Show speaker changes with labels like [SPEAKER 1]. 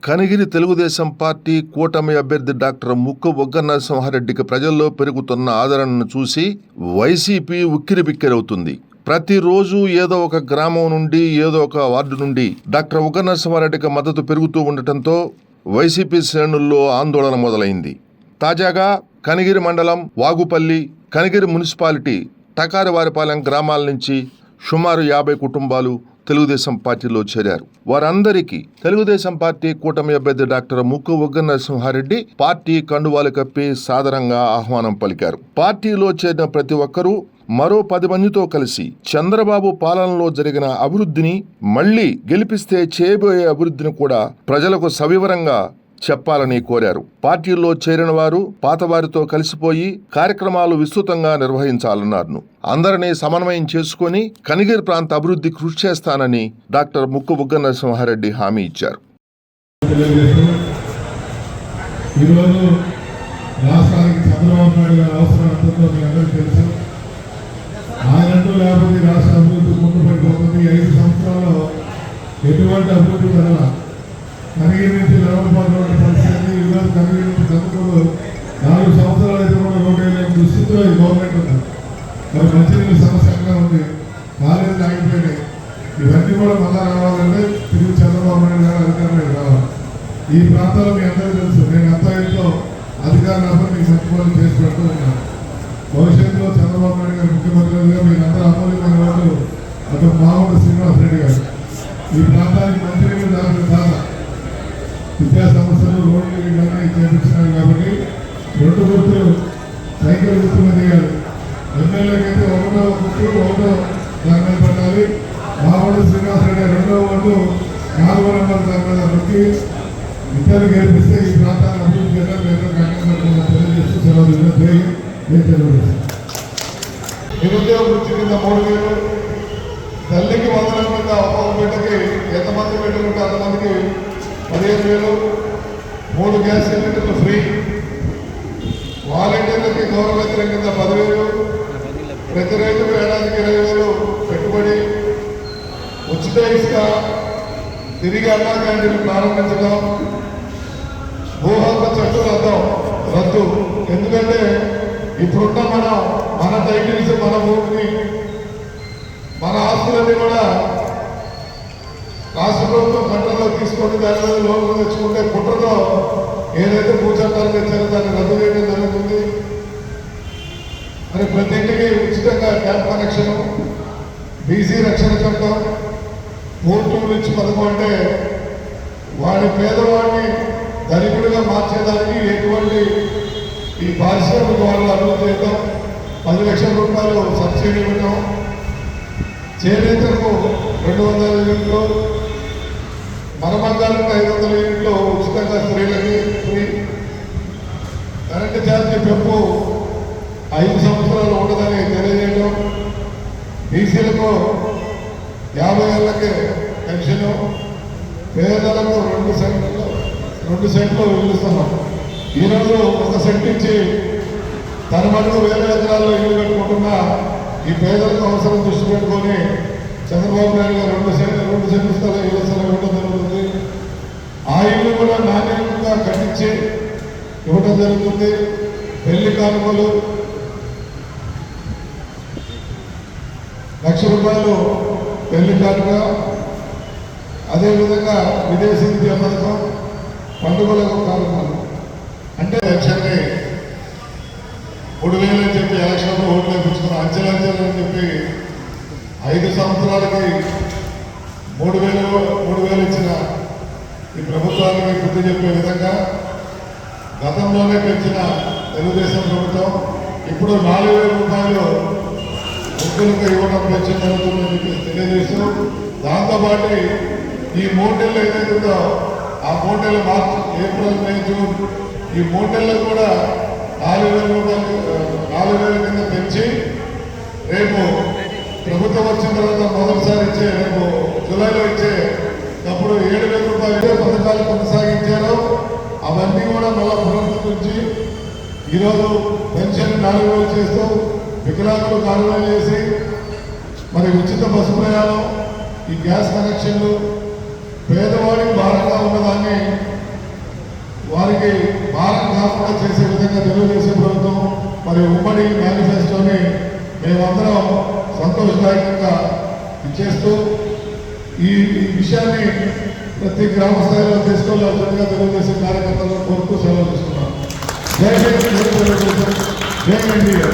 [SPEAKER 1] Kanigiri Telugu Desam party కూటమి అభ్యర్థి doctor ముక్కు బొగ్గ నరసింహారెడ్డికి ప్రజల్లో పెరుగుతున్న ఆదరణను చూసి వైసీపీ ఉక్కిరిబిక్కిరవుతుంది. ప్రతిరోజు ఏదో ఒక గ్రామం నుండి ఏదో ఒక వార్డు నుండి డాక్టర్ బొగ్గ నరసింహారెడ్డికి మద్దతు పెరుగుతూ ఉండటంతో వైసీపీ శ్రేణుల్లో ఆందోళన మొదలైంది. తాజాగా కనిగిరి మండలం వాగుపల్లి, కనిగిరి మున్సిపాలిటీ టకారివారిపాలెం గ్రామాల నుంచి సుమారు 50 కుటుంబాలు తెలుగుదేశం పార్టీలో చేరారు. వారందరికీ తెలుగుదేశం పార్టీ కూటమి అభ్యర్థి డాక్టర్ ముక్కు బొగ్గ నరసింహారెడ్డి పార్టీ కండువాలు కప్పి సాదరంగా ఆహ్వానం పలికారు. పార్టీలో చేరిన ప్రతి ఒక్కరూ మరో 10 మందితో కలిసి చంద్రబాబు పాలనలో జరిగిన అభివృద్ధిని, మళ్లీ గెలిపిస్తే చేయబోయే అభివృద్ధిని కూడా ప్రజలకు సవివరంగా చెప్పాలని కోరారు. పార్టీల్లో చేరిన వారు పాతవారితో కలిసిపోయి కార్యక్రమాలు విస్తృతంగా నిర్వహించాలన్నారు. అందరినీ సమన్వయం చేసుకుని కనిగిరి ప్రాంత అభివృద్ధి కృషి చేస్తానని డాక్టర్ ముక్కు బొగ్గ నరసింహారెడ్డి హామీ ఇచ్చారు.
[SPEAKER 2] ఎటువంటి అభివృద్ధి వల్ల కనిగిరి నుంచి లెవెల్ పరిస్థితి ఈరోజు కనిగిరి నుంచి చదువుకోలు 4 సంవత్సరాలు అయితే కూడా రోడ్డు వేయలేని దుస్థితిలో ఈ గవర్నమెంట్ ఉంది. మరి మంచినీళ్ళ సమస్య ఎక్కడ ఉంది, కాలేజీలు ఆగిపోయినాయి. ఇవన్నీ కూడా మళ్ళా రావాలంటే తిరిగి చంద్రబాబు నాయుడు గారు అధికారంలోకి రావాలి. ఈ ప్రాంతాల్లో మీ అందరికీ తెలుసు, నేను అంతా ఇంట్లో అధికారులు మీకు సత్తుపాలు చేసి పెడుతూ ఉన్నాను. భవిష్యత్తులో చంద్రబాబు నాయుడు గారు ముఖ్యమంత్రిగా మీరందరూ అమూల్యమైన వాళ్ళు అటు మామూలు శ్రీనివాసరెడ్డి గారు ఈ ప్రాంతానికి మంచినీళ్ళు దాదా విద్యా సంస్థలు రోడ్లు ఇవన్నీ చేపించినారు. కాబట్టి 2 గుర్తులు సైకిల్ గుర్తులు దిగాలి. ఎమ్మెల్యేకి అయితే 1వ గుర్తు 1వ దాని మీద పెట్టాలి. మామూలు శ్రీనివాసరెడ్డి 2వ ఓటు 4వ నెంబర్ దాని మీద పెట్టి ఇద్దరు గెలిపిస్తే ఈ ప్రాంతాన్ని అభివృద్ధి తెలియజేస్తూ సెలవు నిరుద్యోగ వృత్తి కింద 3000, తల్లికి 100 కింద ఒక్కొక్క బిడ్డకి ఎంతమంది బిడ్డలు ఉంటే అంతమందికి 15,000, 3 గ్యాస్ సిలిండర్లు ఫ్రీ, వాలంటీర్లకి గౌరవేతనం కింద 10,000, ప్రతి రైతుకు ఏడాదికి 20,000 పెట్టుబడి, ఉచిత ఇసుక, తిరిగి అన్నా క్యాంటీన్లు ప్రారంభించడం, భూహక్కు చట్టం రద్దు. ఎందుకంటే ఇప్పుడున్న మన టైటిల్స్, మన భూమిని, మన ఆస్తులన్నీ కూడా రాష్ట్ర ప్రభుత్వం కంట్రోల్లో తీసుకొని దాని మీద లోన్లు తెచ్చుకుంటే కుట్రతో ఏదైతే భూ చట్టాలు తెచ్చారో దాన్ని రద్దు చేయడం జరుగుతుంది. మరి ప్రతి ఇంటికి ఉచితంగా ట్యాప్ కనెక్షన్, బీసీ రక్షణ చట్టం, పూర్తి నుంచి పథకం అంటే వాడి పేదవాడిని ధనికుడిగా మార్చేదానికి ఎటువంటి ఈ పారిశ్రామిక వాళ్ళు అభివృద్ధి చేయడం, 10 లక్షల రూపాయలు సబ్సిడీ ఇవ్వడం, చేనేతలకు 200 యూనిట్లు, మరమగ్గాలకు 500 యూనిట్లు ఉచితంగా స్త్రీలకి ఫ్రీ, కరెంటు ఛార్జీ పెంపు 5 సంవత్సరాలు ఉండదని తెలియజేయడం, బీసీలకు 50 ఏళ్ళకి పెన్షన్, పేదలకు 2 సెంట్లు ఇల్లుస్తున్నాం. ఈరోజు 1 సెంట్ ఇచ్చి తన మటుకు 1000 ఎకరాల్లో ఇల్లు కట్టుకుంటున్న ఈ పేదలకు అవసరం దృష్టి పెట్టుకొని చంద్రబాబు నాయుడు గారు 2 సెంట్లు స్థలం ఇళ్ల స్థలం ఇవ్వడం జరుగుతుంది. ఆ ఇల్లు కూడా నాణ్యంగా కట్టించి ఇవ్వడం జరుగుతుంది. పెళ్లి కానుకలు 1,00,000 రూపాయలు పెళ్లి కానుక, అదేవిధంగా విదేశీ విద్యా పథకం, పండుగల కార్యక్రమాలు అంటే లక్ష్యాన్ని 3,000 అని చెప్పి ఎలక్షన్లో ఓట్లు వేయించుకున్నాం. అంచెలంచెలు అని చెప్పి 5 సంవత్సరాలకి 3,000 ఇచ్చిన ఈ ప్రభుత్వానికి బుద్ధి చెప్పే విధంగా గతంలోనే పెంచిన తెలుగుదేశం ప్రభుత్వం ఇప్పుడు 4,000 రూపాయలు ముగ్గులకు ఇవ్వడం పెంచడం జరుగుతుందని చెప్పి తెలియజేస్తూ, దాంతోపాటు ఈ 3 నెలలు ఏదైతుందో ఆ 3 నెలలు మార్చి, ఏప్రిల్, మే, జూన్ ఈ 3 నెలలు కూడా 4,000 రూపాయలు 4,000 కింద పెంచి రేపు ప్రభుత్వం వచ్చిన తర్వాత మొదటిసారి ఇచ్చే రేపు జూలైలో ఇచ్చే అప్పుడు 7,000 రూపాయలు పథకాలు కొనసాగించారు. అవన్నీ కూడా మళ్ళా పునరుద్ధరించి ఈరోజు పెన్షన్ 4,000 చేస్తూ వికలాంగులు 4,000 చేసి మరి ఉచిత బస్సు ప్రయాణం, ఈ గ్యాస్ కనెక్షన్లు పేదవాడికి భారంగా ఉన్నదాన్ని తప్పకుండా చేసే విధంగా తెలుగుదేశం ప్రభుత్వం మరి ఉమ్మడి మేనిఫెస్టోని మేమందరం సంతోషదాయకంగా ఇచ్చేస్తూ ఈ విషయాన్ని ప్రతి గ్రామ స్థాయిలో తీసుకోవాల్సిందిగా తెలుగుదేశం కార్యకర్తలను కోరుతూ సెలవు తీసుకున్నాం. జై హింద్, జై తెలుగుదేశం, జై ఎన్డీఏ.